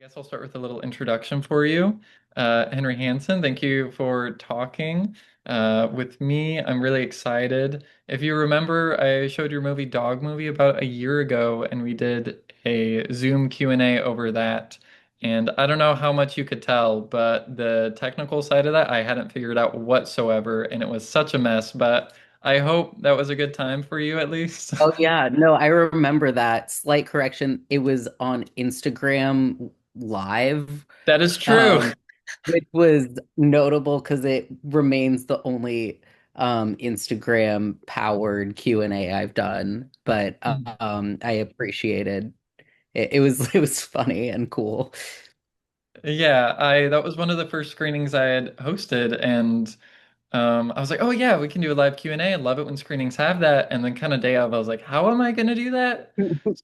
I guess I'll start with a little introduction for you. Henry Hanson, thank you for talking with me. I'm really excited. If you remember, I showed your movie Dog Movie about a year ago, and we did a Zoom Q&A over that. And I don't know how much you could tell, but the technical side of that I hadn't figured out whatsoever, and it was such a mess. But I hope that was a good time for you at least. Oh yeah, no, I remember that. Slight correction. It was on Instagram Live, That is true. um, which was notable because it remains the only Instagram powered Q&A I've done. But I appreciated it. It was funny and cool. Yeah, I that was one of the first screenings I had hosted, and I was like, oh yeah, we can do a live Q&A. I love it when screenings have that. And then kind of day of, I was like, how am I going to do that?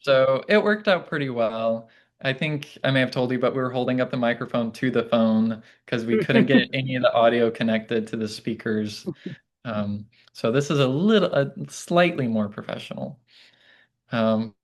So it worked out pretty well. I think I may have told you, but we were holding up the microphone to the phone because we couldn't get any of the audio connected to the speakers. So this is slightly more professional. Um,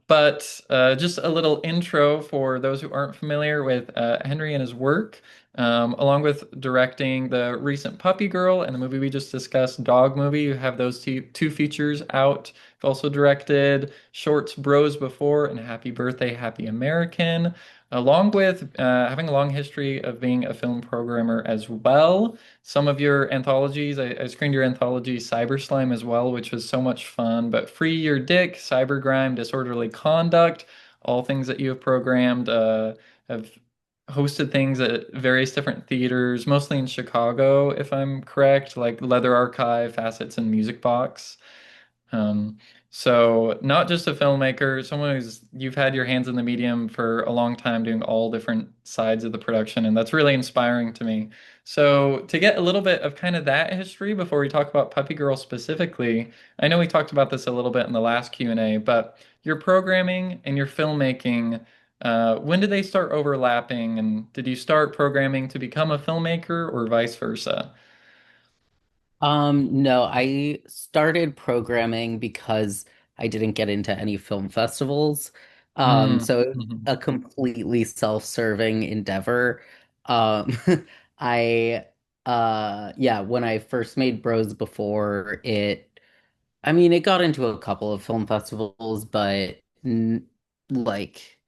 but just a little intro for those who aren't familiar with Henry and his work. Along with directing the recent Puppygirl and the movie we just discussed, Dog Movie, you have those two features out. You've also directed shorts Bros Before and Happy Birthday, Happy American, along with having a long history of being a film programmer as well. Some of your anthologies, I screened your anthology Cyber Slime as well, which was so much fun. But Free Your Dick, Cyber Grime, Disorderly Conduct, all things that you have programmed, have hosted things at various different theaters, mostly in Chicago, if I'm correct, like Leather Archive, Facets, and Music Box. Um, so not just a filmmaker, someone who's you've had your hands in the medium for a long time doing all different sides of the production, and that's really inspiring to me. So to get a little bit of kind of that history before we talk about Puppy Girl specifically, I know we talked about this a little bit in the last Q&A, but your programming and your filmmaking, when did they start overlapping, and did you start programming to become a filmmaker or vice versa? No, I started programming because I didn't get into any film festivals. Mm, So it was mhm, a completely self-serving endeavor. Um, I yeah, when I first made Bros Before I mean, it got into a couple of film festivals, but like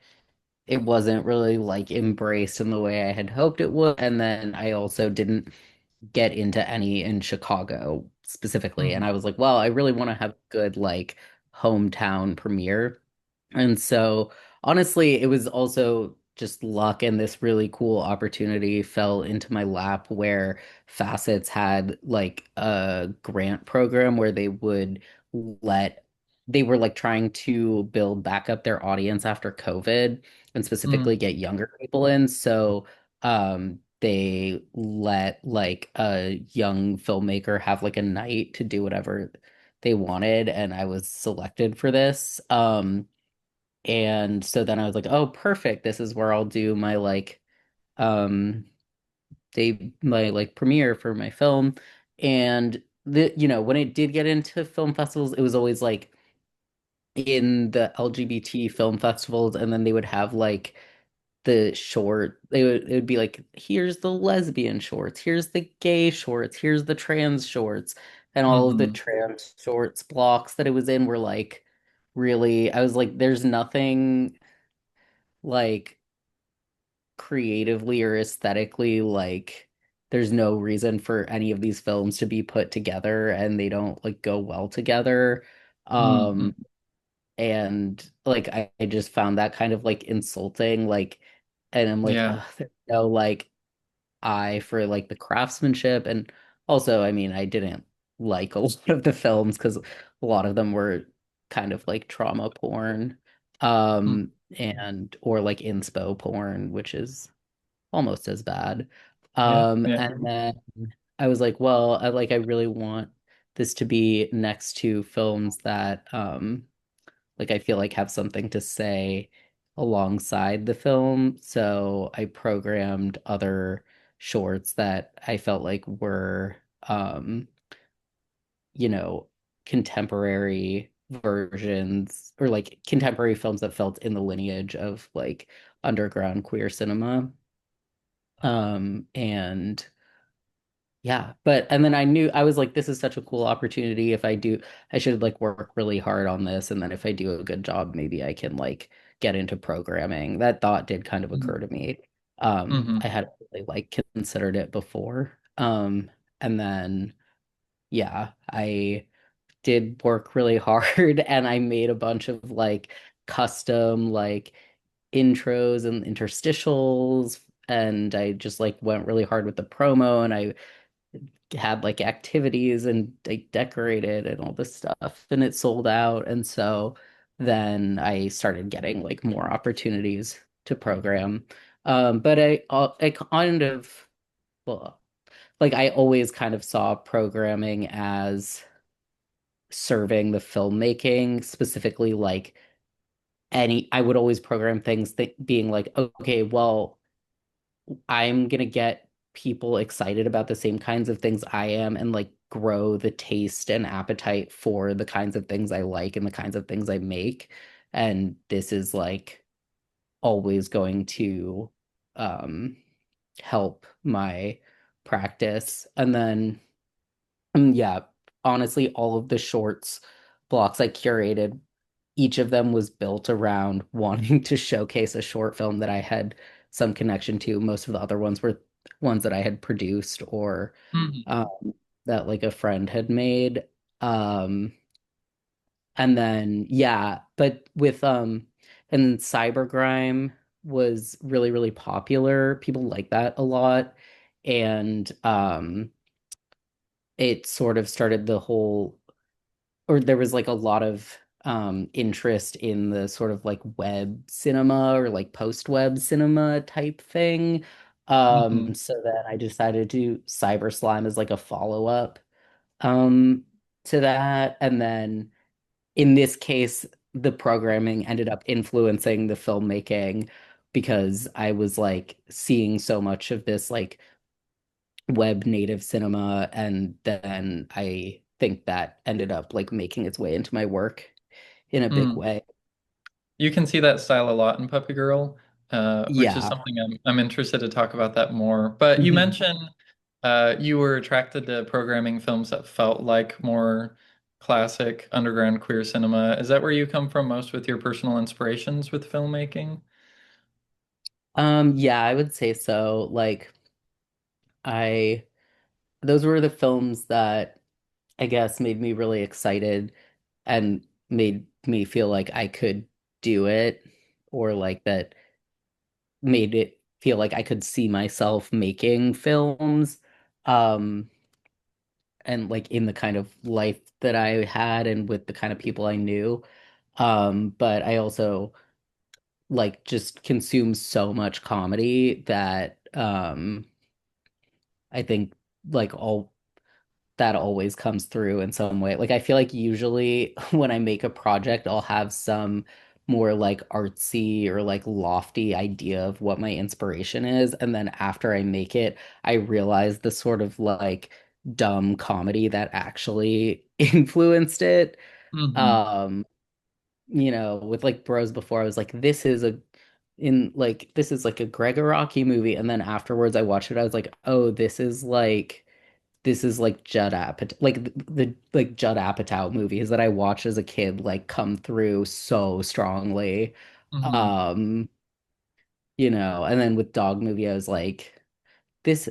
it wasn't really like embraced in the way I had hoped it would. And then I also didn't get into any in Chicago specifically. And mhm, I was like, well, I really want to have a good like hometown premiere. And so honestly, it was also just luck, and this really cool opportunity fell into my lap where Facets had like a grant program where let they were like trying to build back up their audience after COVID and specifically mm, get younger people in. So they let like a young filmmaker have like a night to do whatever they wanted, and I was selected for this. And so then I was like, oh, perfect. This is where I'll do my like um my like premiere for my film. And when it did get into film festivals, it was always like in the LGBT film festivals, and then they would have like it would be like, here's the lesbian shorts, here's the gay shorts, here's the trans shorts, and all of the mhm. trans shorts blocks that it was in were like really, I was like, there's nothing like creatively or aesthetically like there's no reason for any of these films to be put together, and they don't like go well together. Mm, um and like I just found that kind of like insulting, like, and I'm like, yeah. ugh, there's no like eye for like the craftsmanship. And also, I mean, I didn't like a lot of the films because a lot of them were kind of like trauma porn, Mm, and or like inspo porn, which is almost as bad. yeah. Yeah. And then I was like, well, I really want this to be next to films that like I feel like have something to say alongside the film. So I programmed other shorts that I felt like were you know, contemporary versions or like contemporary films that felt in the lineage of like underground queer cinema. And yeah, but and then I knew I was like, this is such a cool opportunity. If I do, I should like work really hard on this. And then if I do a good job, maybe I can like get into programming. That thought did kind of occur to me. I Mm-hmm. hadn't really like considered it before. And then yeah, I did work really hard and I made a bunch of like custom like intros and interstitials and I just like went really hard with the promo and I had like activities and like decorated and all this stuff and it sold out and so then I started getting like more opportunities to program. But I kind of well like I always kind of saw programming as serving the filmmaking, specifically like any I would always program things that being like, okay, well, I'm gonna get people excited about the same kinds of things I am and like grow the taste and appetite for the kinds of things I like and the kinds of things I make. And this is like always going to um help my practice. And then yeah, honestly, all of the shorts blocks I curated, each of them was built around wanting to showcase a short film that I had some connection to. Most of the other ones were ones that I had produced or Mm-hmm. that like a friend had made. Um, and then yeah, but with and cybergrime was really, really popular. People like that a lot. And it sort of started the whole or there was like a lot of interest in the sort of like web cinema or like post-web cinema type thing. Mm-hmm. So then I decided to do Cyber Slime as like a follow-up um to that. And then in this case, the programming ended up influencing the filmmaking because I was like seeing so much of this like web native cinema and then I think that ended up like making its way into my work in a big Mm. way. You can see that style a lot in Puppygirl, which is Yeah. something I'm interested to talk about that more. But you Mhm. mentioned you were attracted to programming films that felt like more classic underground queer cinema. Is that where you come from most with your personal inspirations with filmmaking? Yeah, I would say so. Like I those were the films that I guess made me really excited and made me feel like I could do it or like that made it feel like I could see myself making films. Um and like in the kind of life that I had and with the kind of people I knew. But I also like just consume so much comedy that I think like all that always comes through in some way. Like I feel like usually when I make a project, I'll have some more like artsy or like lofty idea of what my inspiration is. And then after I make it, I realize the sort of like dumb comedy that actually influenced it. Hmm. Um, with like Bros before, I was like, this is like a Gregoraki movie. And then afterwards I watched it, I was like, oh, this is like Judd Apatow, like the like Judd Apatow movies that I watched as a kid, like come through so strongly. Hmm. Um, and then with Dog Movie, I was like,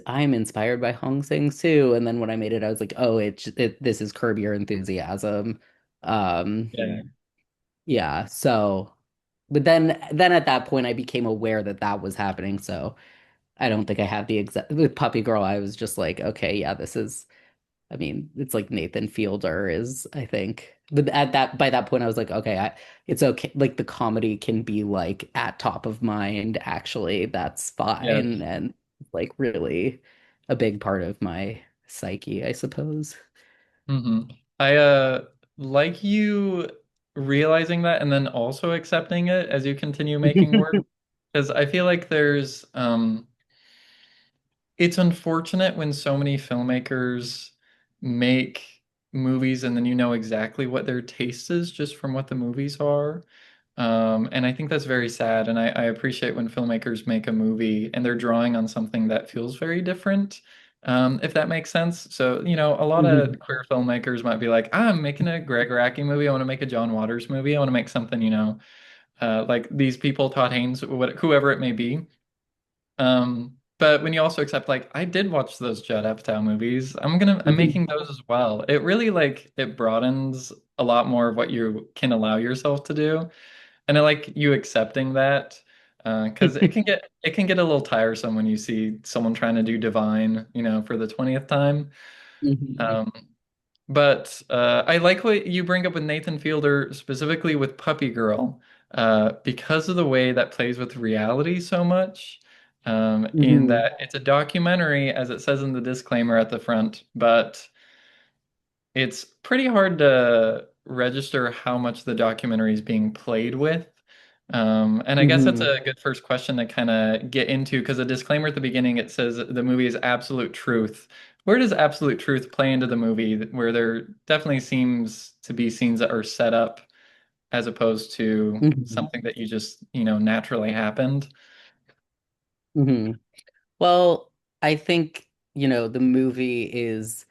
I'm inspired by Hong Sang-soo. And then when I made it, I was like, oh, this is Curb Your Enthusiasm. Um, Yeah. yeah, so but then at that point I became aware that that was happening. So I don't think I had the exact with Puppy Girl, I was just like, okay, yeah, I mean, it's like Nathan Fielder is, I think. But at that by that point, I was like, okay, it's okay. Like the comedy can be like at top of mind. Actually, that's fine, Yes. and like really a big part of my psyche, I suppose. Hmm. I like you realizing that and then also accepting it as you continue making work. Because I feel like it's unfortunate when so many filmmakers make movies and then you know exactly what their taste is just from what the movies are. And I think that's very sad. And I appreciate when filmmakers make a movie and they're drawing on something that feels very different, if that makes sense. So, a lot of Mhm. queer filmmakers might be like, I'm making a Greg Araki movie. I want to make a John Waters movie. I want to make something, like these people, Todd Haynes, whoever it may be. But when you also accept, like, I did watch those Judd Apatow movies, I'm Mhm. making those as well. It really, like, it broadens a lot more of what you can allow yourself to do. And I like you accepting that, because it can get a little tiresome when you see someone trying to do Divine, for the 20th time. Mhm. Um, but I like what you bring up with Nathan Fielder, specifically with Puppy Girl, because of the way that plays with reality so much. In Mhm. that it's a documentary, as it says in the disclaimer at the front, but it's pretty hard to register how much the documentary is being played with. And I guess that's Mhm. a good first question to kind of get into because the disclaimer at the beginning, it says the movie is absolute truth. Where does absolute truth play into the movie where there definitely seems to be scenes that are set up as opposed to Mhm. something that you just, naturally happened? Mhm. Well, I think, the movie is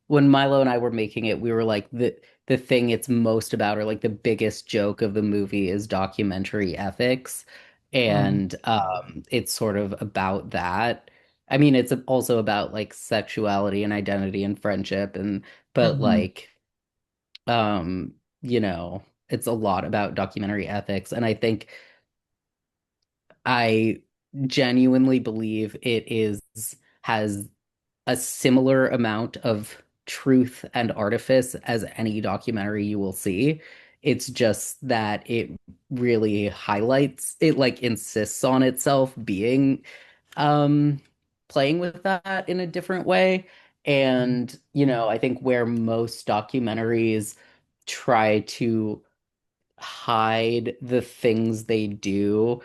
when Milo and I were making it, we were like the thing it's most about, or like the biggest joke of the movie is documentary ethics. Mm, And it's sort of about that. I mean, it's also about like sexuality and identity and friendship and but hmm. like you know, it's a lot about documentary ethics. And I think I genuinely believe it is has a similar amount of truth and artifice as any documentary you will see. It's just that it really highlights it, like insists on itself being um playing with that in a different way. And, I think where most documentaries try to hide the things they do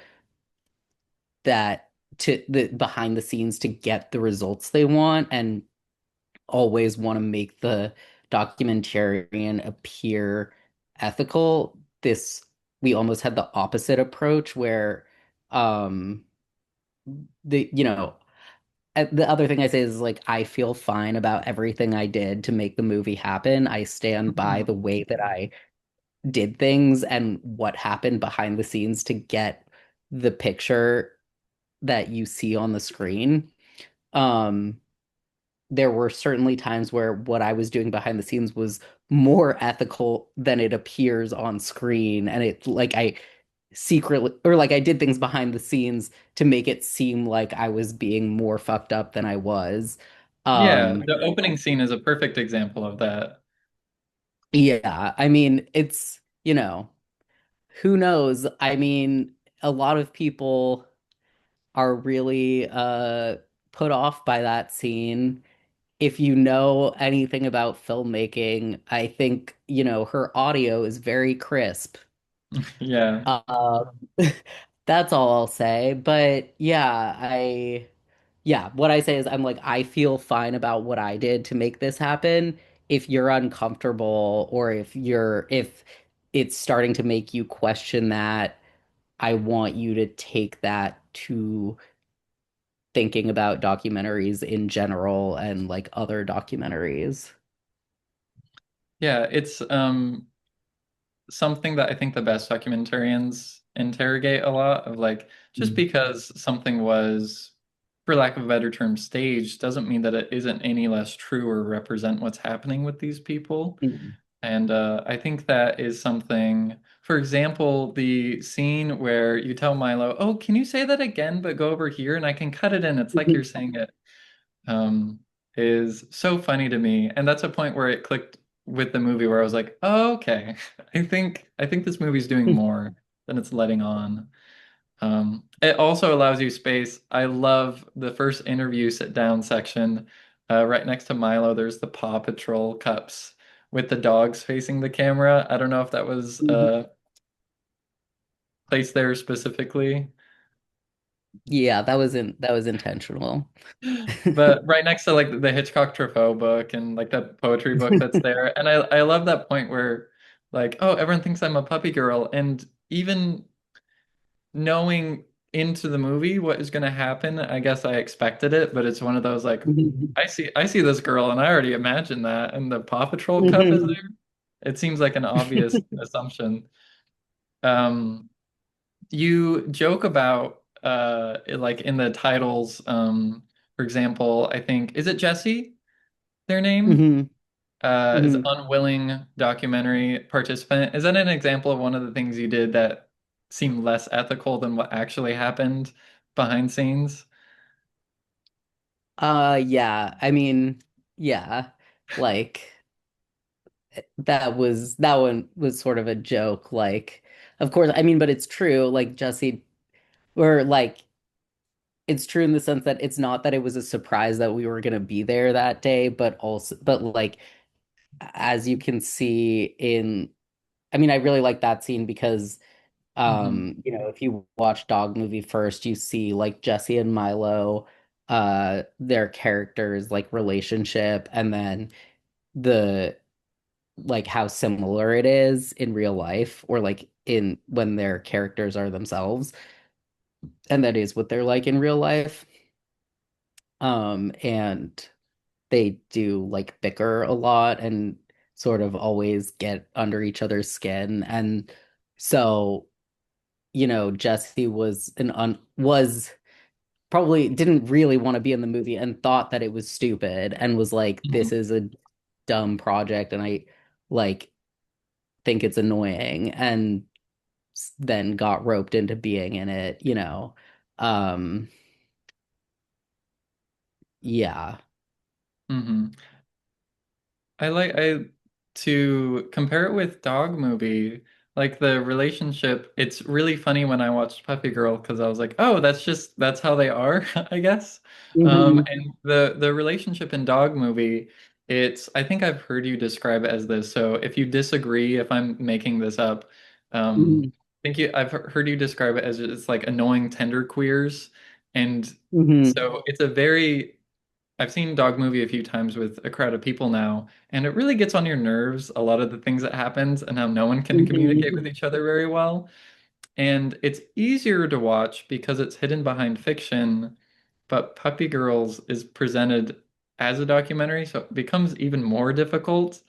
that to the behind the scenes to get the results they want and always want to make the documentarian appear ethical. This we almost had the opposite approach where um the you know the other thing I say is like I feel fine about everything I did to make the movie happen. I stand by Hmm. the way that I did things and what happened behind the scenes to get the picture that you see on the screen. Um, there were certainly times where what I was doing behind the scenes was more ethical than it appears on screen. And it like I secretly or like I did things behind the scenes to make it seem like I was being more fucked up than I was. Yeah, Um, the opening scene is a perfect example of that. yeah, I mean, it's, who knows? I mean, a lot of people are really put off by that scene. If you know anything about filmmaking, I think, her audio is very crisp. Yeah. Um, that's all I'll say. But yeah, what I say is I'm like, I feel fine about what I did to make this happen. If you're uncomfortable or if it's starting to make you question that, I want you to take that to thinking about documentaries in general and like other documentaries. Yeah, it's something that I think the best documentarians interrogate a lot of, like, just Mm. because something was, for lack of a better term, staged doesn't mean that it isn't any less true or represent what's happening with these people. Mm. And I think that is something, for example, the scene where you tell Milo, oh, can you say that again, but go over here and I can cut it in. It's like you're saying it, um, is so funny to me. And that's a point where it clicked with the movie where I was like, oh, okay. I think this movie's doing more than it's letting on. It also allows you space. I love the first interview sit down section. Right next to Milo, there's the Paw Patrol cups with the dogs facing the camera. I don't know if that was placed there specifically. Yeah, that was intentional. But right next to like the Hitchcock Truffaut book and like that poetry book that's there. And I love that point where like, oh, everyone thinks I'm a puppy girl. And even knowing into the movie what is going to happen, I guess I expected it, but it's one of those like I see this girl and I already imagined that, and the Paw Patrol cup is there. It seems like an obvious assumption. Um, you joke about like in the titles, for example, I think is it Jesse, their name? Hmm. Is Hmm. unwilling documentary participant. Is that an example of one of the things you did that seemed less ethical than what actually happened behind scenes? Yeah. I mean, yeah. Like that one was sort of a joke. Like, of course, I mean, but it's true. Like Jesse, or like it's true in the sense that it's not that it was a surprise that we were gonna be there that day, but also, but like as you can see in, I mean, I really like that scene because Hmm. if you watch Dog Movie first, you see like Jesse and Milo, their characters like relationship, and then the like how similar it is in real life, or like in when their characters are themselves, and that is what they're like in real life. And they do like bicker a lot and sort of always get under each other's skin. And so, Jesse was probably didn't really want to be in the movie and thought that it was stupid and was like, Hmm. this is a dumb project and I like think it's annoying, and then got roped into being in it. Um, yeah. Hmm. I to compare it with Dog Movie, like the relationship, it's really funny when I watched Puppy Girl because I was like, oh, that's how they are, I guess. Hmm. And the relationship in Dog Movie, it's I think I've heard you describe it as this. So if you disagree, if I'm making this up, Hmm. I've heard you describe it as it's like annoying tender queers. And Hmm. so it's a very I've seen Dog Movie a few times with a crowd of people now, and it really gets on your nerves, a lot of the things that happens and how no one can communicate with Hmm. each other very well. And it's easier to watch because it's hidden behind fiction, but Puppy Girls is presented as a documentary, so it becomes even more difficult,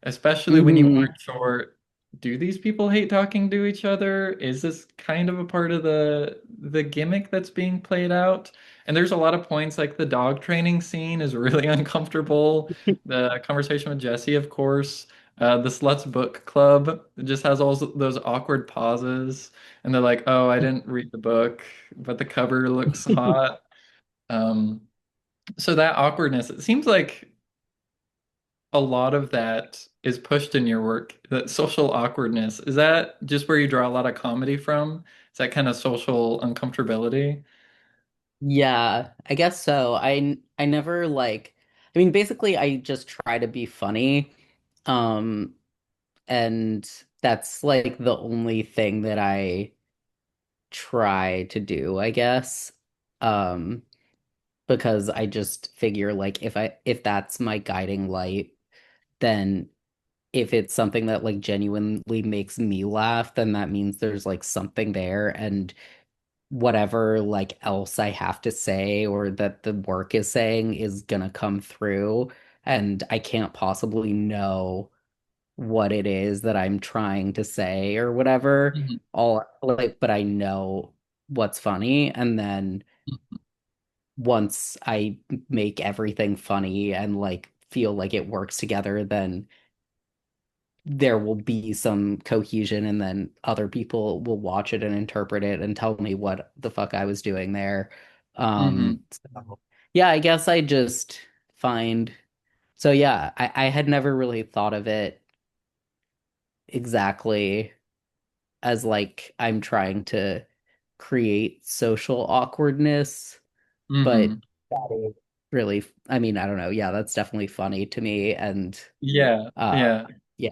especially when you Hmm. aren't sure, do these people hate talking to each other? Is this kind of a part of the gimmick that's being played out? And there's a lot of points like the dog training scene is really uncomfortable. The conversation with Jesse, of course. The Sluts Book Club just has all those awkward pauses. And they're like, oh, I didn't read the book, but the cover looks hot. Um, so that awkwardness, it seems like a lot of that is pushed in your work, that social awkwardness. Is that just where you draw a lot of comedy from? Is that kind of social uncomfortability? Yeah, I guess so. I never like, I mean, basically I just try to be funny. Um and that's like the only thing that I try to do, I guess. Um because I just figure like if that's my guiding light, then if it's something that like genuinely makes me laugh, then that means there's like something there, and whatever like else I have to say or that the work is saying is gonna come through, and I can't possibly know what it is that I'm trying to say or whatever. Mhm. All like, but I know what's funny, and then once I make everything funny and like feel like it works together, then there will be some cohesion, and then other people will watch it and interpret it and tell me what the fuck I was doing there. Hmm. So, yeah, I guess I just find so yeah, I had never really thought of it exactly as like I'm trying to create social awkwardness, but Hmm. that is really, I mean, I don't know. Yeah, that's definitely funny to me. And Yeah, uh yeah. yeah.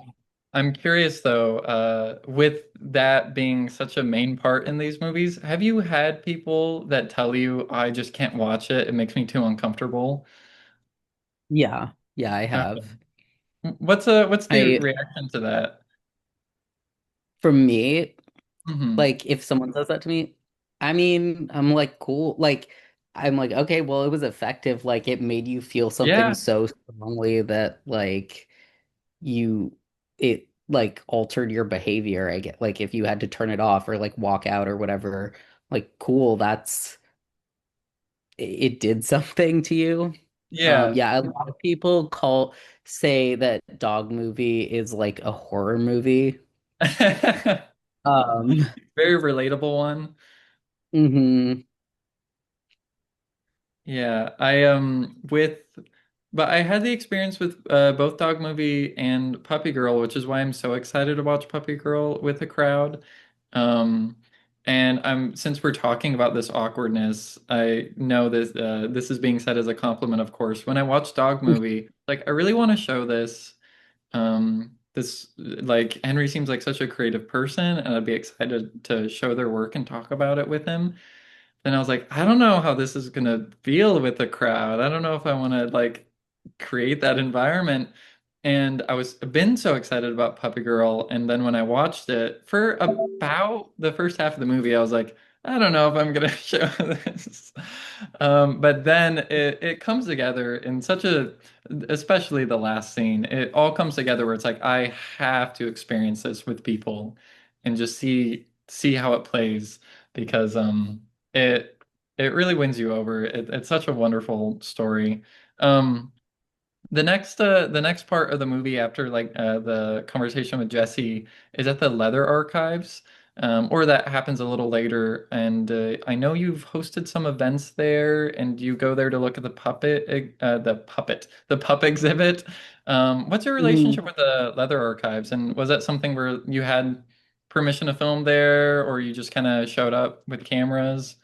I'm curious though, with that being such a main part in these movies, have you had people that tell you, I just can't watch it, it makes me too uncomfortable? Yeah. Yeah, I Okay. have. What's the I reaction to that? For me, Hmm. Like if someone says that to me, I mean, I'm like, cool. Like I'm like, okay, well, it was effective. Like it made you feel something Yeah. so strongly that like you it like altered your behavior. I get like if you had to turn it off or like walk out or whatever, like cool, it did something to you. Yeah. Yeah, a lot of people say that Dog Movie is like a horror movie. Um, Very relatable one. mhm. Yeah, I with but I had the experience with both Dog Movie and Puppy Girl, which is why I'm so excited to watch Puppy Girl with a crowd. Um and I'm since we're talking about this awkwardness, I know that this is being said as a compliment, of course. When I watch Dog Movie, like I really want to show this this like Henry seems like such a creative person, and I'd be excited to show their work and talk about it with him. Then I was like, I don't know how this is gonna feel with the crowd. I don't know if I want to like create that environment. And I was been so excited about Puppy Girl, and then when I watched it for about the first half of the movie, I was like, I don't know if I'm gonna show this. But then it comes together in such a, especially the last scene, it all comes together where it's like I have to experience this with people and just see how it plays because it it really wins you over. It's such a wonderful story. Um, the next part of the movie after like the conversation with Jesse is at the Leather Archives, or that happens a little later. And I know you've hosted some events there, and you go there to look at the pup exhibit. What's your relationship with the Leather Archives, and was that something where you had permission to film there, or you just kind of showed up with cameras?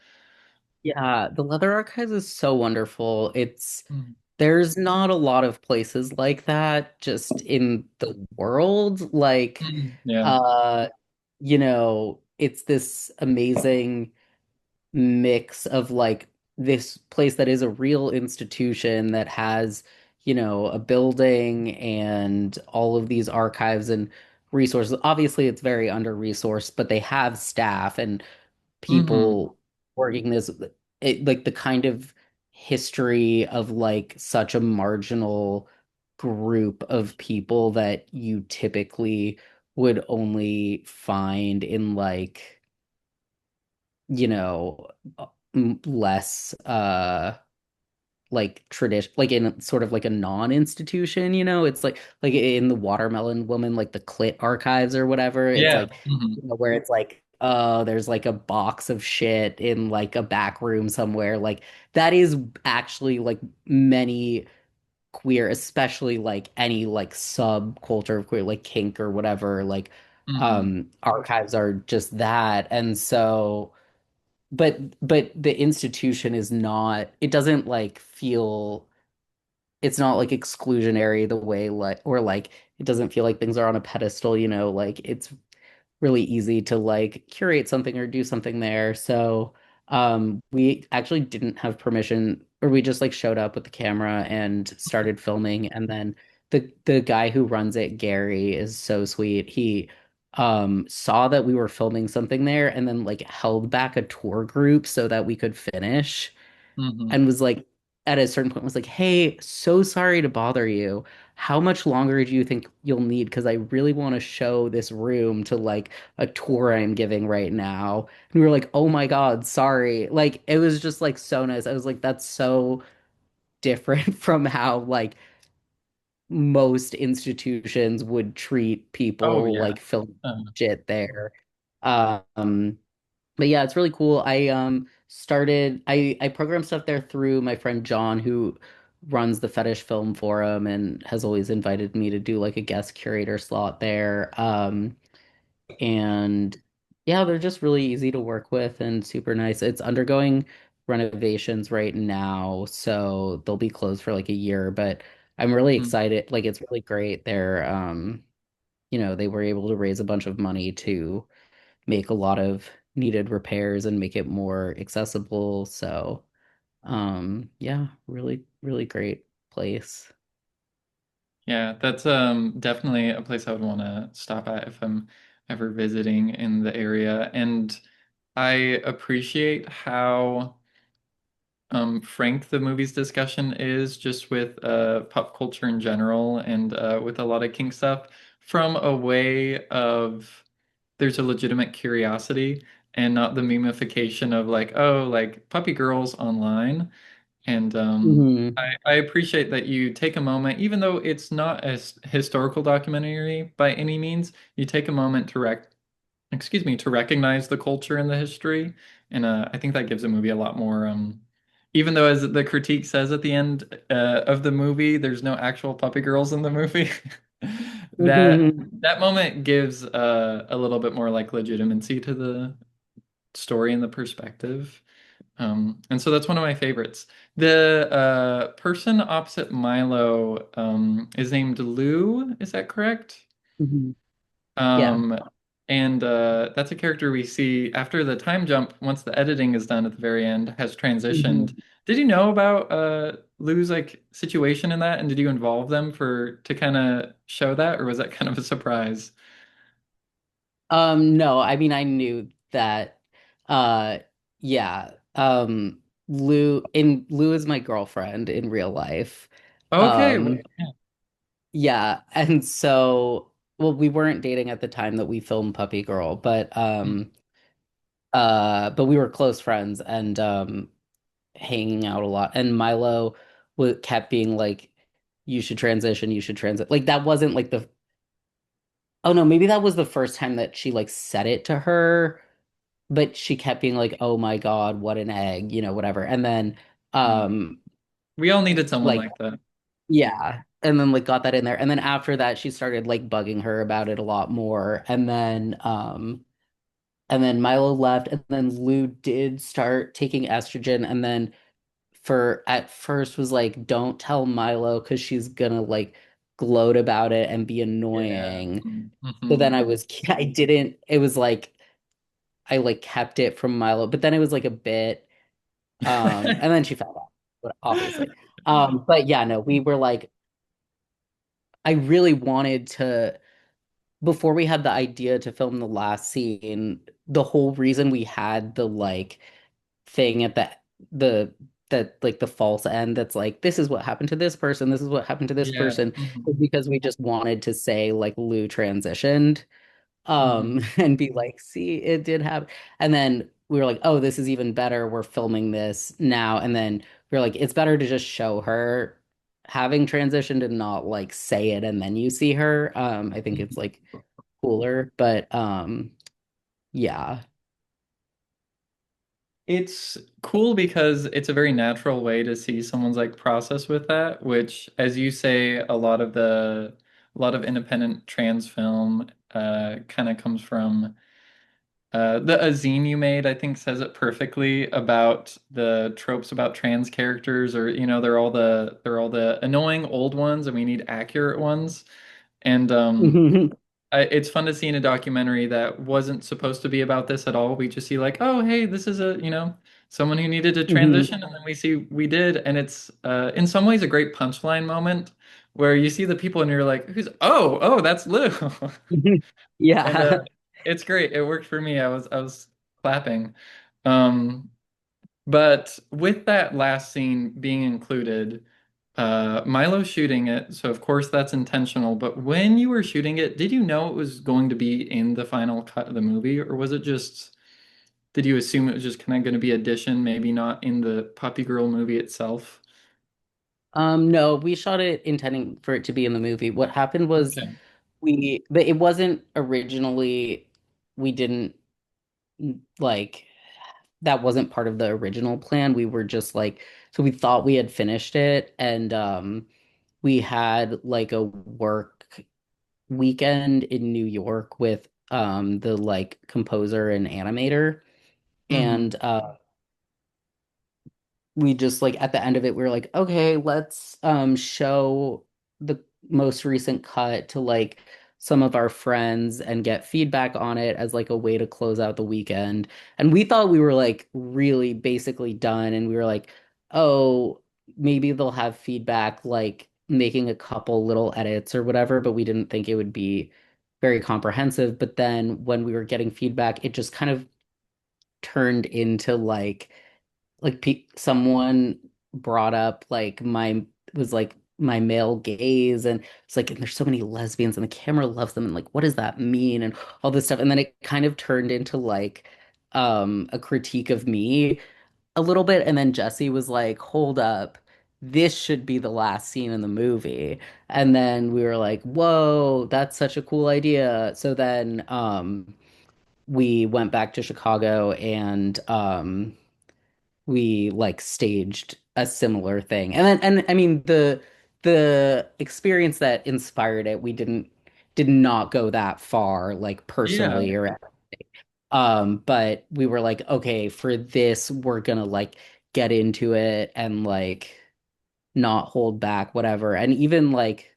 Yeah, the Leather Archives is so wonderful. Mm. There's not a lot of places like that just in the world. Like, Mm. Yeah. uh, it's this amazing mix of like this place that is a real institution that has, a building and all of these archives and resources. Obviously, it's very under-resourced, but they have staff and Hmm. people working like the kind of history of like such a marginal group of people that you typically would only find in like, you know, less like tradition, like in sort of like a non-institution, it's like in the Watermelon Woman, like the Clit archives or whatever. It's Yeah. like, Hmm. where it's like, there's like a box of shit in like a back room somewhere. Like that is actually like many queer, especially like any like subculture of queer, like kink or whatever, like Hmm. archives are just that. And so but the institution is not, it doesn't like feel, it's not like exclusionary the way like, or like it doesn't feel like things are on a pedestal, like it's really easy to like curate something or do something there. So we actually didn't have permission, or we just like showed up with the camera and started filming. And then the guy who runs it, Gary, is so sweet. He saw that we were filming something there and then like held back a tour group so that we could finish, Hmm. and was like, at a certain point was like, hey, so sorry to bother you. How much longer do you think you'll need? Because I really want to show this room to like a tour I'm giving right now. And we were like, oh my God, sorry. Like it was just like so nice. I was like, that's so different from how like most institutions would treat Oh people yeah. like film Uh, shit there. Um, but yeah, it's really cool. I program stuff there through my friend John, who runs the Fetish Film Forum and has always invited me to do like a guest curator slot there. And yeah, they're just really easy to work with and super nice. It's undergoing renovations right now, so they'll be closed for like a year, but I'm really mm, excited. Like it's really great. They were able to raise a bunch of money to make a lot of needed repairs and make it more accessible. So, yeah, really, really great place. yeah, that's definitely a place I would want to stop at if I'm ever visiting in the area. And I appreciate how frank the movie's discussion is just with pop culture in general and with a lot of kink stuff from a way of there's a legitimate curiosity and not the memification of like, oh, like puppy girls online. And Hmm. I appreciate that you take a moment, even though it's not a historical documentary by any means, you take a moment to to recognize the culture and the history. And I think that gives a movie a lot more, even though as the critique says at the end of the movie, there's no actual puppy girls in the movie. That that moment gives a little bit more like legitimacy to the story and the perspective. And so that's one of my favorites. The person opposite Milo is named Lou, is that correct? Hmm. Yeah. Um, and that's a character we see after the time jump, once the editing is done at the very end, has transitioned. Hmm. Did you know about Lou's like situation in that, and did you involve them for to kind of show that, or was that kind of a surprise? No, I mean I knew that uh yeah. Lou is my girlfriend in real life. Okay, Um yeah, and so well we weren't dating at the time that we filmed Puppy Girl, but we were close friends and hanging out a lot. And Milo kept being like, you should transition, you should transit. Like that wasn't like the oh no, maybe that was the first time that she like said it to her, but she kept being like, "Oh my God, what an egg," whatever. And then, Mm. um, We all needed someone like, like that. yeah, and then like got that in there. And then after that, she started like bugging her about it a lot more. And then Milo left, and then Lou did start taking estrogen, and then for at first was like, "Don't tell Milo because she's gonna like gloat about it and be Yeah. annoying." So Mm-hmm. then I didn't. It was like I like kept it from Milo, but then it was like a bit. And then she found out, but obviously. But yeah, no, we were like, I really wanted to, before we had the idea to film the last scene, the whole reason we had the like thing at the that like the false end that's like, this is what happened to this person, this is what happened to this Yeah. person, Mm-hmm. was because we just wanted to say like Lou transitioned. Mm-hmm. And be like, see, it did happen. And then we were like, oh, this is even better. We're filming this now. And then we were like, it's better to just show her having transitioned and not like say it and then you see her. I think it's like cooler, but yeah. It's cool because it's a very natural way to see someone's like process with that, which, as you say, a lot of independent trans film kind of comes from the Azine you made, I think says it perfectly about the tropes about trans characters, or you know, they're all the annoying old ones and we need accurate ones. And it's fun to see in a documentary that wasn't supposed to be about this at all. We just see like, oh, hey, this is a, you know, someone who needed to Mhm. transition, and then we see we did, and it's in some ways a great punchline moment where you see the people and you're like, who's oh, that's Lou. And Yeah. it's great. It worked for me. I was clapping. Um, but with that last scene being included, Milo shooting it, so of course that's intentional. But when you were shooting it, did you know it was going to be in the final cut of the movie, or was it just, did you assume it was just kind of going to be addition, maybe not in the Puppy Girl movie itself? No, we shot it intending for it to be in the movie. What happened was Okay. but it wasn't originally, we didn't like that wasn't part of the original plan. We were just like, so we thought we had finished it, and we had like a work weekend in New York with the like composer and animator, Mm-hmm. and we just like at the end of it we were like, okay, let's show the most recent cut to like some of our friends and get feedback on it as like a way to close out the weekend. And we thought we were like really basically done, and we were like, oh, maybe they'll have feedback like making a couple little edits or whatever, but we didn't think it would be very comprehensive. But then when we were getting feedback, it just kind of turned into like pe someone brought up like my was like my male gaze, and it's like, and there's so many lesbians and the camera loves them, and like what does that mean, and all this stuff. And then it kind of turned into like a critique of me a little bit. And then Jesse was like, hold up, this should be the last scene in the movie. And then we were like, whoa, that's such a cool idea. So then we went back to Chicago, and we like staged a similar thing. And then, and I mean, the experience that inspired it, we did not go that far, like Yeah, personally or but we were like, okay, for this, we're gonna like get into it and like not hold back, whatever. And even like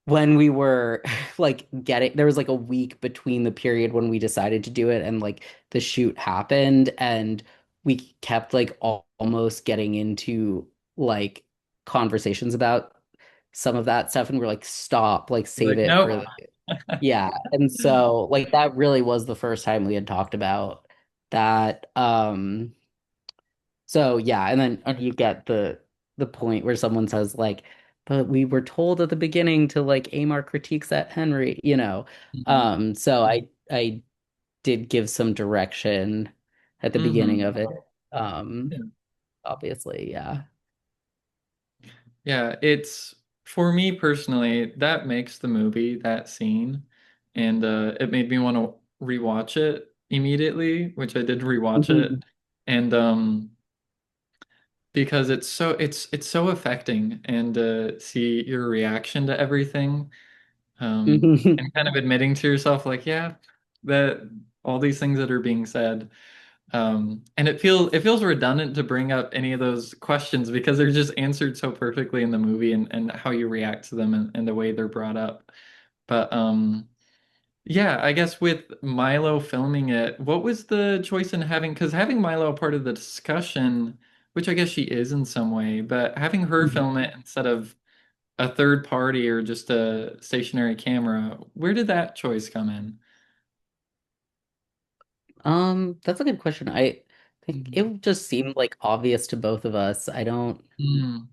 when we were like getting, there was like a week between the period when we decided to do it and like the shoot happened, and we kept like almost getting into like conversations about some of that stuff, and we're like, stop, like save like it nope. for the, yeah. And so like that really was the first time we had talked about that. So yeah, and then you get the point where someone says like, but we were told at the beginning to like aim our critiques at Henry, you know. Mhm. So I did give some direction at the beginning Mhm. of it. Um, obviously, yeah. Yeah, it's for me personally, that makes the movie, that scene, and it made me want to rewatch it immediately, which I did rewatch it, Mhm. and because it's so affecting, and see your reaction to everything, and kind of admitting to yourself like, yeah, that all these things that are being said. And it feels redundant to bring up any of those questions because they're just answered so perfectly in the movie, and how you react to them, and the way they're brought up. But yeah, I guess with Milo filming it, what was the choice in having, because having Milo a part of the discussion, which I guess she is in some way, but having her film it instead of a third party or just a stationary camera, where did that choice come in? That's a good question. I think it just seemed like obvious to both of us. I don't Mm,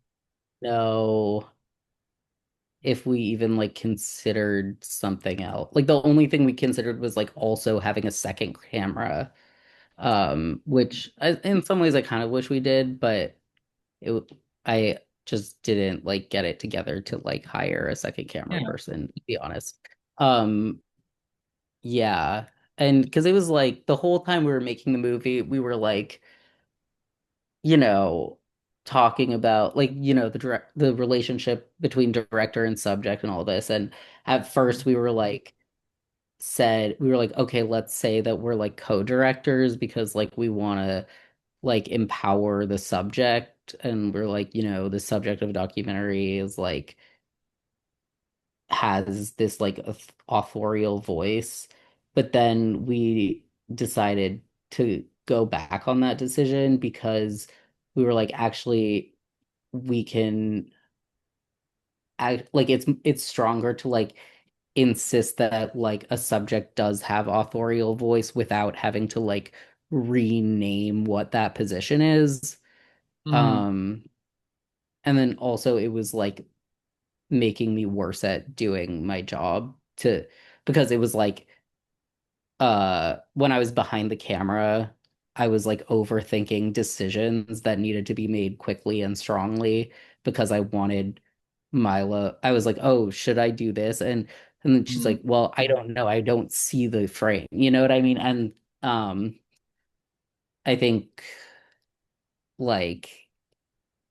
know if we even like considered something else. Like the only thing we considered was like also having a second camera, which in some ways I kind of wish we did, but I just didn't like get it together to like hire a second camera yeah. person, to be honest. Um, yeah. And because it was like the whole time we were making the movie, we were like, you know, talking about like, the relationship between director and subject and all this. And at first we were like, we were like, okay, let's say that we're like co-directors because like we want to like empower the subject. And we're like, the subject of a documentary is like has this like authorial voice. But then we decided to go back on that decision because we were like, actually, we can act like it's stronger to like insist that like a subject does have authorial voice without having to like rename what that position is. Mm, Um, and then also it was like making me worse at doing my job to because it was like when I was behind the camera, I was like overthinking decisions that needed to be made quickly and strongly because I wanted Mila. I was like, "Oh, should I do this?" And then she's mm. like, "Well, I don't know. I don't see the frame." You know what I mean? And I think like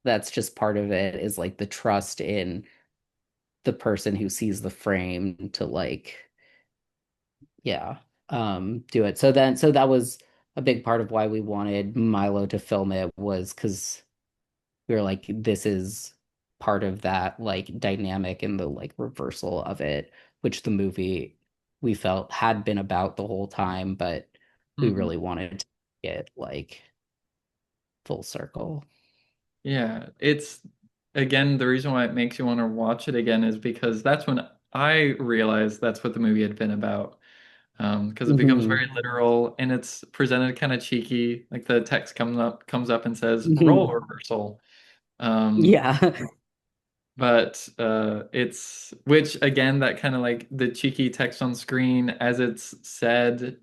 that's just part of it is like the trust in the person who sees the frame to like, yeah, do it. So that was a big part of why we wanted Milo to film it, was because we were like, this is part of that like dynamic and the like reversal of it, which the movie we felt had been about the whole time, but we Mhm. really wanted to get like full circle. Yeah, it's again the reason why it makes you want to watch it again is because that's when I realized that's what the movie had been about. Because it becomes Hmm. very literal and it's presented kind of cheeky. Like the text comes up and says role reversal. Um, Yeah. but it's which again that kind of like the cheeky text on screen as it's said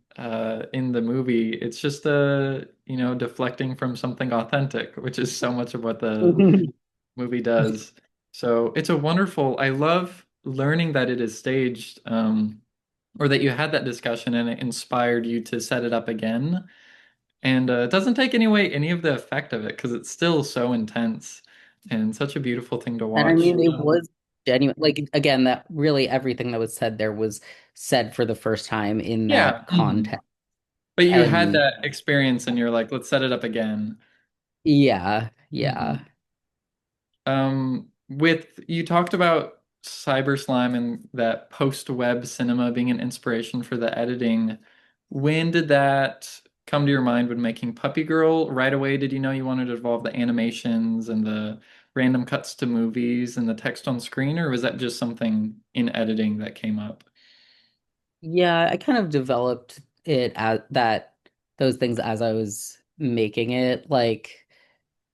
in the movie, it's just deflecting from something authentic, which is so much of what the movie does. So it's a wonderful, I love learning that it is staged, or that you had that discussion and it inspired you to set it up again. And it doesn't take any of the effect of it because it's still so intense and such a beautiful thing to And I watch. mean, it was genuine. Like, again, that really everything that was said there was said for the first time in Yeah. that Mhm. context. But you had And that experience and you're like, let's set it up again. yeah, yeah. Mhm. With you talked about Cyber Slime and that post-web cinema being an inspiration for the editing. When did that come to your mind when making Puppygirl? Right away, did you know you wanted to involve the animations and the random cuts to movies and the text on screen, or was that just something in editing that came up? Yeah, I kind of developed it as that those things as I was making it. Like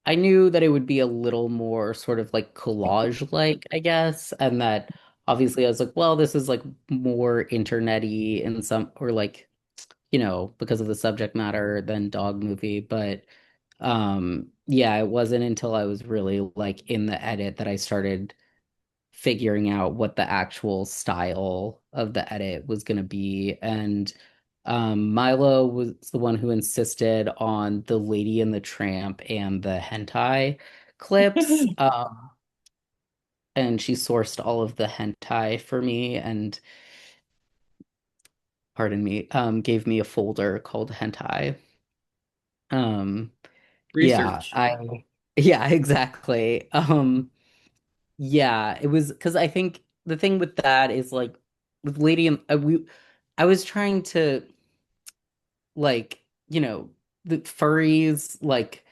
I knew that it would be a little more sort of like collage-like, I guess, and that obviously I was like, well, this is like more internet-y in some or like, because of the subject matter than dog movie, but yeah, it wasn't until I was really like in the edit that I started figuring out what the actual style of the edit was going to be. And Milo was the one who insisted on the Lady and the Tramp and the hentai clips. And she sourced all of the hentai for me and, pardon me, gave me a folder called hentai. Um, yeah, Research. yeah, exactly. Yeah, it was because I think the thing with that is like with Lady and I was trying to like, the furries like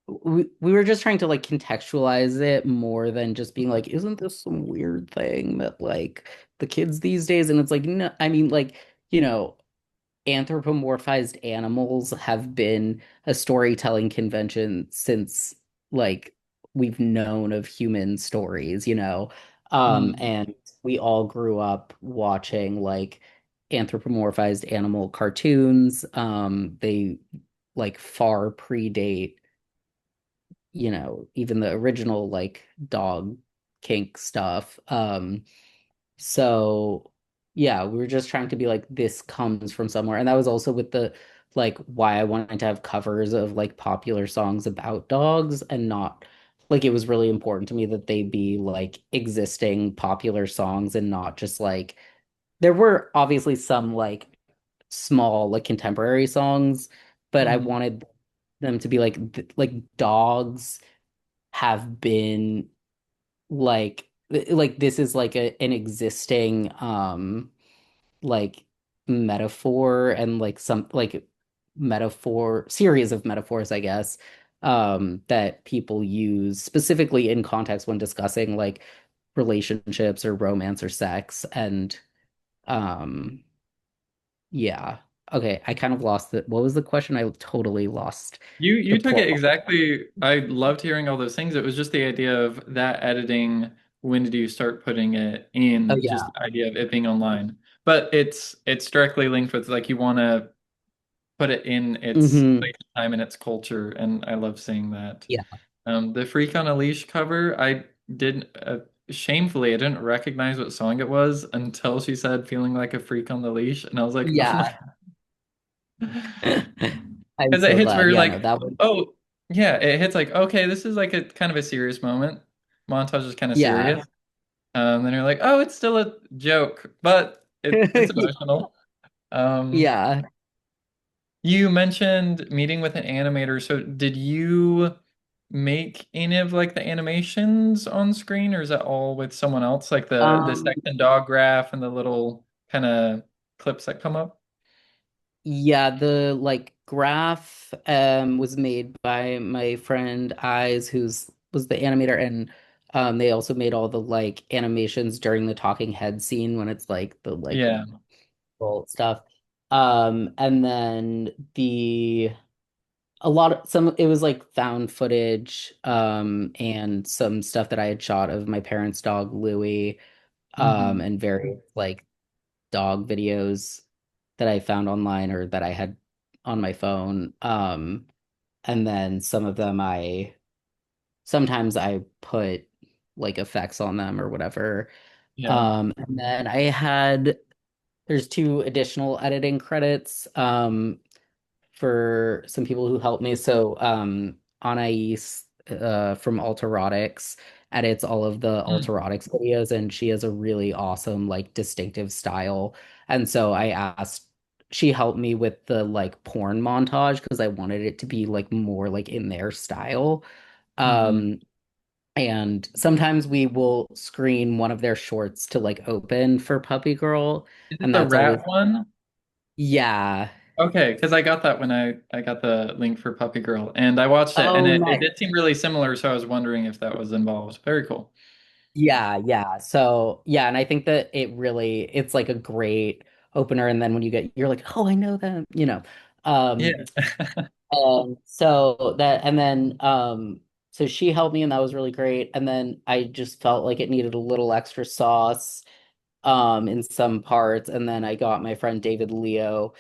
we were just trying to like contextualize it more than just being like, isn't this some weird thing that like the kids these days? And it's like, no, I mean like, you know, anthropomorphized animals have been a storytelling convention since like we've known of human stories. Mm. And we all grew up watching like anthropomorphized animal cartoons. They like far predate, even the original like dog kink stuff. So yeah, we were just trying to be like, this comes from somewhere. And that was also with the like why I wanted to have covers of like popular songs about dogs and not like it was really important to me that they be like existing popular songs and not just like there were obviously some like small like contemporary songs, but I Mm. wanted them to be like like dogs have been like this is like an existing like metaphor and like some like metaphor series of metaphors, I guess, that people use specifically in context when discussing like relationships or romance or sex. And um yeah, okay, I kind of lost it. What was the question? I totally lost the You took it plot. exactly. I loved hearing all those things. It was just the idea of that editing. When did you start putting it Oh in? Just yeah. the idea of it being online. But it's directly linked with like you want to put it in its Hmm. place, time, and its culture, and I love seeing that. Yeah. The Freak on a Leash cover, I didn't shamefully I didn't recognize what song it was until she said "feeling like a freak on the leash," and I was like, oh my. Yeah. I'm Because it so hits glad. where Yeah, no, like, that was oh yeah, it hits like, okay, this is like a kind of a serious moment. Montage is kind of yeah. serious. Then you're like, oh, it's still a joke, but it's emotional. Um, Yeah. you mentioned meeting with an animator. So did you make any of like the animations on screen, or is that all with someone else? Like the Um, sex and dog graph and the little kind of clips that come up? yeah, the like graph was made by my friend Eyes, who's was the animator, and They also made all the like animations during the talking head scene when it's like the like Yeah. full stuff. And then the a lot of some it was like found footage and some stuff that I had shot of my parents' dog Louie Hmm. and various like dog videos that I found online or that I had on my phone. And then some of them I sometimes I put like effects on them or whatever. Yeah. And then I had there's two additional editing credits for some people who helped me. So Anais from Alterotics edits all of the Mm. Alterotics videos, and she has a really awesome, like distinctive style. And so I asked, she helped me with the like porn montage because I wanted it to be like more like in their style. Hmm. Um, and sometimes we will screen one of their shorts to like open for Puppy Girl, Is it and the that's always rat one? yeah. Okay, because I got that when I got the link for Puppy Girl and I watched it and Oh, it nice. did seem really similar, so I was wondering if that was involved. Very cool. Yeah, yeah. So, yeah, and I think that it's like a great opener and then when you get you're like, "Oh, I know them," you know. Yeah. Um so that and then so she helped me and that was really great. And then I just felt like it needed a little extra sauce in some parts and then I got my friend David Leo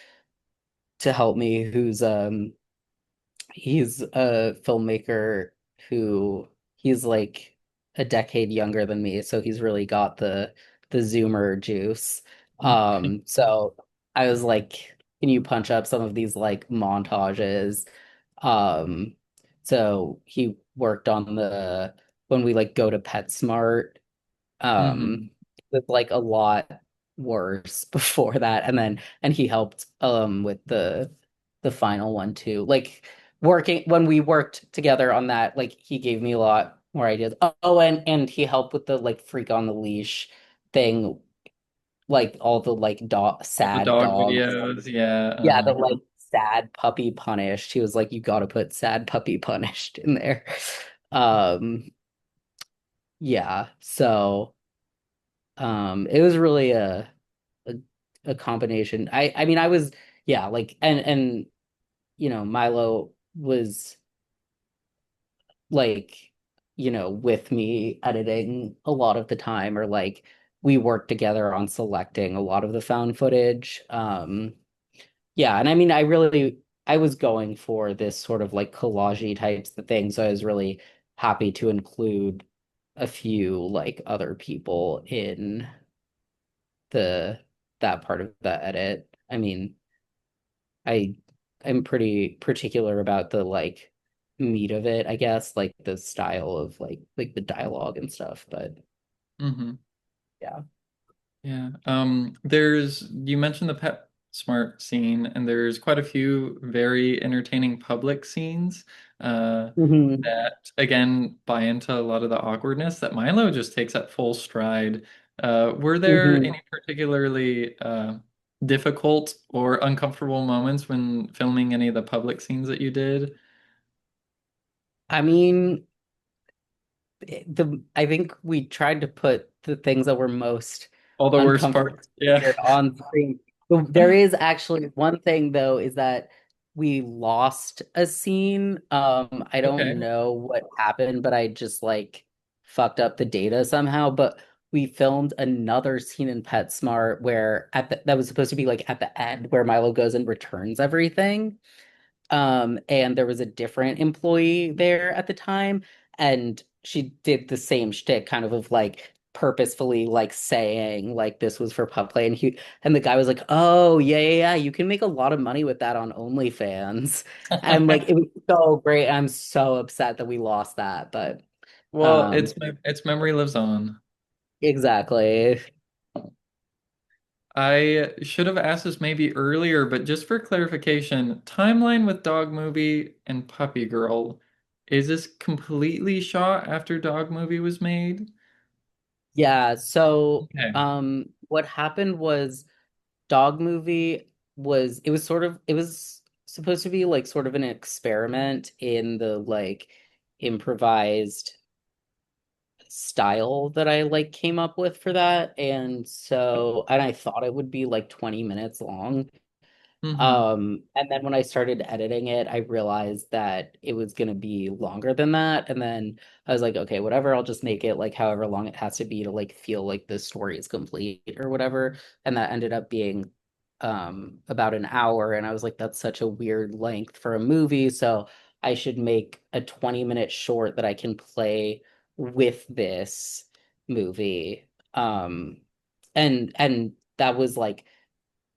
to help me he's a filmmaker who he's like a decade younger than me, so he's really got the Zoomer juice. So I was like, can you punch up some of these like montages? Um, so he worked on the when we like go to PetSmart Hmm. with like a lot worse before that and he helped with the final one too like working when we worked together on that like he gave me a lot more ideas oh and he helped with the like freak on the leash thing like all the like All the sad dog dogs videos, yeah. yeah the like sad puppy punished he was like you got to put sad puppy punished in there um yeah so it was really a a combination. I mean I was yeah, like and you know, Milo was like, you know, with me editing a lot of the time or like we worked together on selecting a lot of the found footage. Yeah, and I mean I was going for this sort of like collagey types of thing, so I was really happy to include a few like other people in the that part of the edit. I mean, I I'm pretty particular about the like meat of it, I guess, like the style of like the dialogue and stuff, but Hmm. yeah. Yeah. There's you mentioned the Pet Smart scene, and there's quite a few very entertaining public scenes Hmm. that again buy into a lot of the awkwardness that Milo just takes at full stride. Were there Hmm. any particularly difficult or uncomfortable moments when filming any of the public scenes that you did? I mean, the I think we tried to put the things that were most All the worst uncomfortable parts. Yeah. weird on screen. There is actually one thing though, is that we lost a scene. I don't Okay. know what happened, but I just like fucked up the data somehow. But we filmed another scene in PetSmart where that was supposed to be like at the end where Milo goes and returns everything. And there was a different employee there at the time, and she did the same shtick, kind of like purposefully like saying like this was for pup play, and the guy was like, "Oh yeah, yeah, yeah, you can make a lot of money with that on OnlyFans," and like it was so great. I'm so upset that we lost that, but Well, um, its memory lives on. exactly. I should have asked this maybe earlier, but just for clarification, timeline with Dog Movie and Puppy Girl, is this completely shot after Dog Movie was made? Yeah, so Okay. what happened was Dog Movie it was supposed to be like sort of an experiment in the like improvised style that I like came up with for that. And I thought it would be like 20 minutes long. Mm-hmm. And then when I started editing it, I realized that it was going to be longer than that. And then I was like, okay, whatever, I'll just make it like however long it has to be to like feel like the story is complete or whatever. And that ended up being about an hour. And I was like, that's such a weird length for a movie. So I should make a 20-minute short that I can play with this movie. And that was like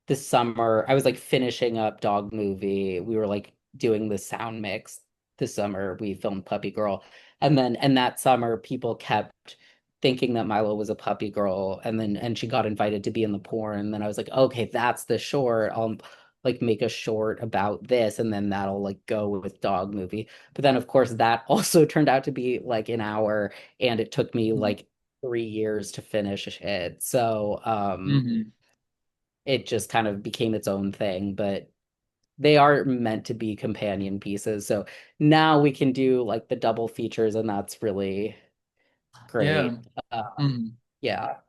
this summer. I was like finishing up Dog Movie. We were like doing the sound mix this summer. We filmed Puppy Girl. And that summer people kept thinking that Milo was a puppy girl, and she got invited to be in the porn. And then I was like, okay, that's the short. I'll like make a short about this, and then that'll like go with Dog Movie. But then of course that also turned out to be like an hour, and it took me like 3 years to finish it. So Mm-hmm. it just kind of became its own thing, but they are meant to be companion pieces. So now we can do like the double features, and that's really Yeah. great. Mhm. Yeah.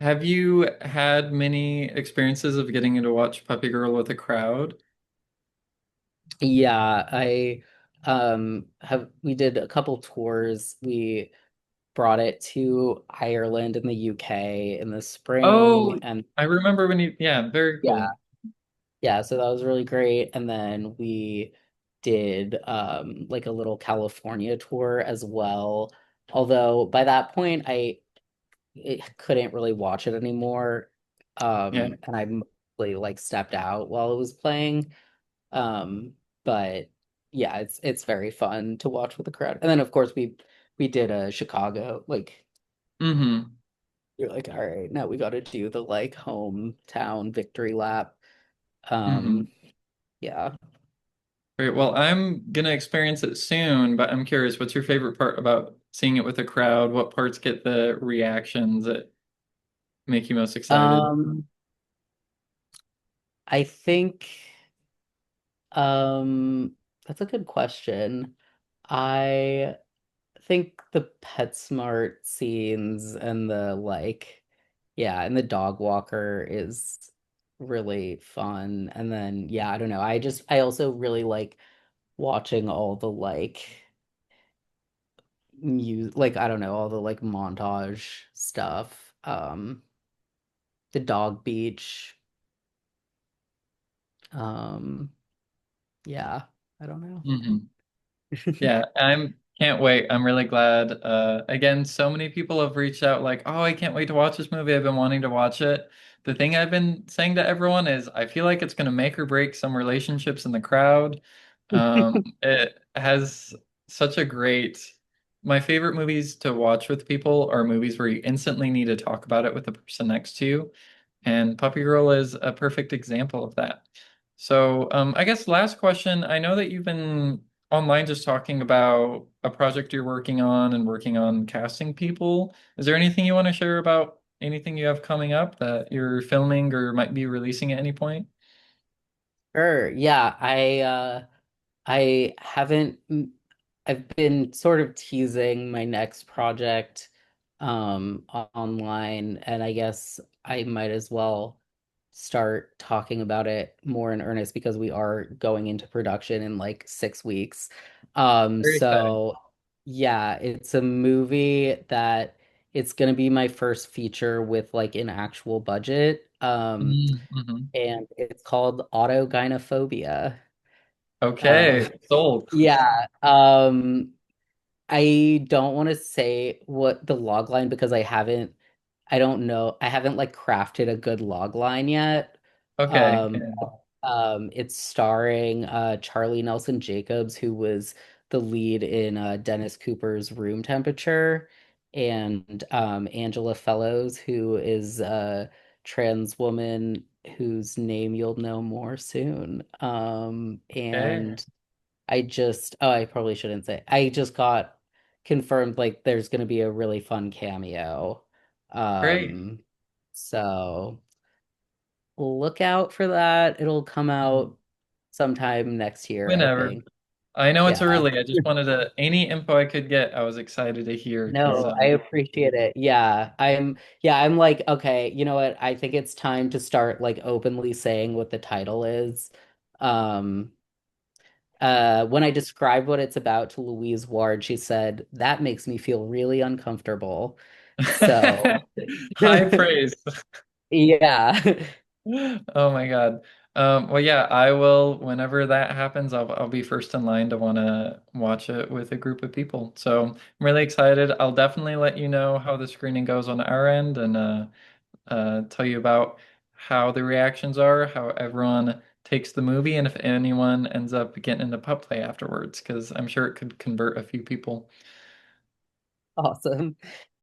Have you had many experiences of getting to watch Puppy Girl with a crowd? Yeah, I have we did a couple tours. We brought it to Ireland and the UK in the spring, Oh, and I remember when you, yeah, very yeah, cool. yeah, so that was really great. And then we did like a little California tour as well. Although by that point couldn't really watch it anymore. Yeah. And I mostly like stepped out while it was playing. Um, but yeah, it's very fun to watch with the crowd. And then of course we did a Chicago, like Mm-hmm. you're like, all right, now we gotta do the like hometown victory lap. Mm-hmm. Um, yeah. Great. Well, I'm gonna experience it soon, but I'm curious, what's your favorite part about seeing it with a crowd? What parts get the reactions that make you most excited? Um, I think that's a good question. I think the PetSmart scenes and the like, yeah, and the dog walker is really fun. And then yeah, I don't know. I also really like watching all the like like I don't know, all the like montage stuff. The dog beach. Um, yeah, I don't know. Mm-hmm. Yeah, I'm can't wait. I'm really glad. Again, so many people have reached out like, "Oh, I can't wait to watch this movie. I've been wanting to watch it." The thing I've been saying to everyone is I feel like it's going to make or break some relationships in the crowd. It has such a great My favorite movies to watch with people are movies where you instantly need to talk about it with the person next to you. And Puppy Girl is a perfect example of that. So, I guess last question. I know that you've been online just talking about a project you're working on and working on casting people. Is there anything you want to share about anything you have coming up that you're filming or might be releasing at any point? Sure. Yeah, I haven't I've been sort of teasing my next project online, and I guess I might as well start talking about it more in earnest because we are going into production in like 6 weeks. Very exciting. So yeah, it's a movie that it's gonna be my first feature with like an actual budget. Mm-hmm. And it's called Autogynophobia. Okay, Um, sold. yeah. I don't want to say what the log line because I don't know. I haven't like crafted a good log line yet. Okay. Um, it's starring Charlie Nelson Jacobs, who was the lead in Dennis Cooper's Room Temperature, and Angela Fellows, who is a trans woman whose name you'll know more soon. Okay. And I probably shouldn't say. I just got confirmed like there's going to be a really fun cameo. Great. Um, so look out for that. It'll come Mhm. out sometime next year, I Whenever. think. I know it's Yeah. early. I just wanted to, any info I could get, I was excited to hear because No, I appreciate it. Yeah, I'm like, okay, you know what? I think it's time to start like openly saying what the title is. Um, when I described what it's about to Louise Ward, she said, "That makes me feel really uncomfortable." So, high praise. yeah. Oh my God. Well, yeah, I will, whenever that happens, I'll be first in line to want to watch it with a group of people. So I'm really excited. I'll definitely let you know how the screening goes on our end and tell you about how the reactions are, how everyone takes the movie, and if anyone ends up getting into pup play afterwards, because I'm sure it could convert a few people. Awesome.